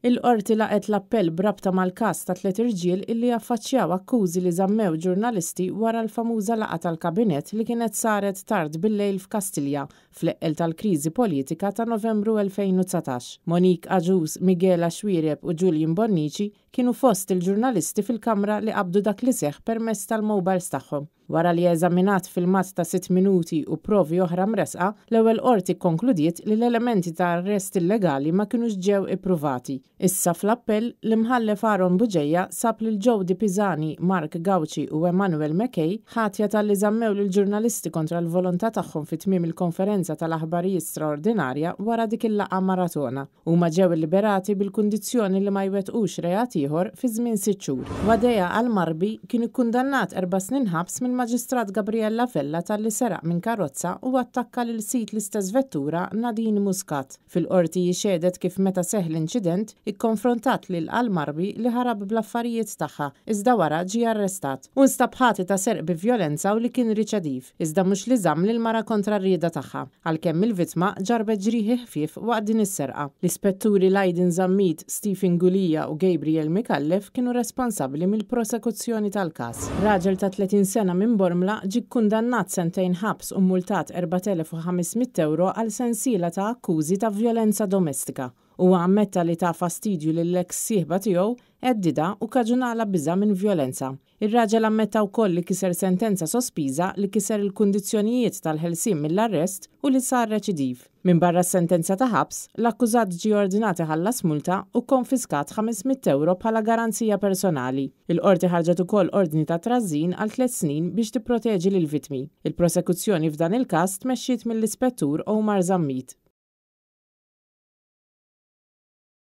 Il-qorti laqet l-appell brabta mal-każ ta' 3 irġiel illi affaċċjaw akkużi li żammew ġurnalisti wara l-famuża laqgħa tal-kabinett li kienet saret tard bil-lejl f'Kastilja fl-eqqel tal-kriżi politika ta' Novembru 2019. Monique Agius, Miguel Xwireb u Julian Bonnici kienu fost il-ġurnalisti fil-kamra li qabdu dak li seħħ permezz tal-mobiles tagħhom. Wara li eżaminat filmat ta' 6 minuti u provi oħra mresqa, l-ewwel qorti konkludiet li l-elementi ta' arrest illegali ma kinux ġew ippruvati. Issa fl-appell l-imħallef Aaron Buġejja sab lil Jody Pisani, Mark Gauci u Emmanuel McKay ħatja tal-li żammew lill-ġurnalisti kontra l-volontà tagħhom fi tmiem il-konferenza tal-aħbarijiet straordinarja wara dik il-laqgħa maratona. Huma ġew liberati bil-kundizzjoni li ma jwettqux reat ieħor fi żmien 6 xhur. Wadeja Al-Marbi kien ikkundannat 4 snin ħabs mill-Maġistrat Gabriella Vella tal-li seraq minn karozza u attakka lil sit l-istess vettura Nadine Muscat. Fil-qorti jixedet kif meta seħ l-inċident ikkonfrontat lil Al-Marbi li ħarab bl-affarijiet tagħha, iżda wara ġie arrestat. U nstab ħati ta' serq bi vjolenza u li kien riċediv, iżda mhux li żamm lil mara kontra r-rieda tagħha, għalkemm il-vittma ġarbet ġrieħi ħfief waqt din is-serqa. L-ispetturi Lajdin Zammit, Stephen Gulija u Gabriel Mikallef kienu responsabbli mill-prosekuzzjoni tal-każ. Raġel ta' 30 sena minn Bormla ġie kkundannat 2 sentejn ħabs u multat 4,500 euro għal sensiela ta' akkużi ta' vjolenza domestika. U ammetta li ta' fastidju lill-eks sieħba tiegħu eddida u kaġunala biża' minn vjolenza. Ir-raġel ammetta wkoll li kiser sentenza sospiża li kiser il-kundizzjonijiet tal-ħelsien mill-arrest u li sar reċidiv. Minn barra s-sentenza ta' ħabs, l-akkużat ġie ordinat iħallas multa u konfiskat 500 euro bħala garanzija personali. Il-qorti ħarġet ukoll ordni ta' trażżin għal 3 snin biex tipproteġi lill-vittmi. Il-prosekuzzjoni f'dan il-każ tmexxiet mill-ispettur Omar Zammit.